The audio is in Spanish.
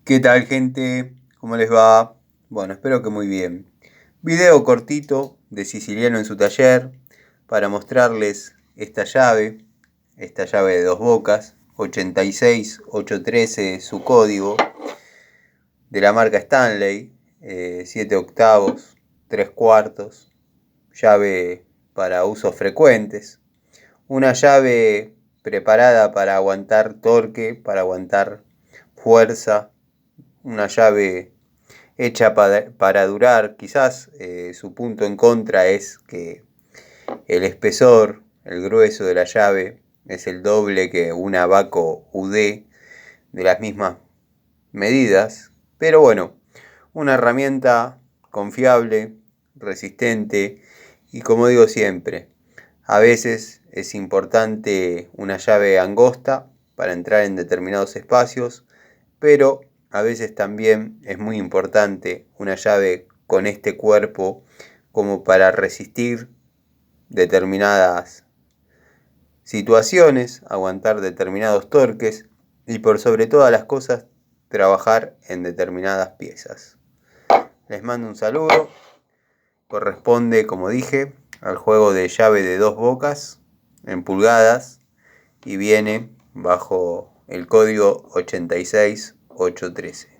¿Qué tal, gente? ¿Cómo les va? Bueno, espero que muy bien. Video cortito de Siciliano en su taller para mostrarles esta llave de dos bocas, 86813 su código, de la marca Stanley, 7 octavos, 3 cuartos, llave para usos frecuentes, una llave preparada para aguantar torque, para aguantar fuerza, una llave hecha para durar. Quizás su punto en contra es que el espesor, el grueso de la llave es el doble que una Baco UD de las mismas medidas, pero bueno, una herramienta confiable, resistente y, como digo siempre, a veces es importante una llave angosta para entrar en determinados espacios, pero a veces también es muy importante una llave con este cuerpo como para resistir determinadas situaciones, aguantar determinados torques y, por sobre todas las cosas, trabajar en determinadas piezas. Les mando un saludo. Corresponde, como dije, al juego de llave de dos bocas en pulgadas y viene bajo el código 86813.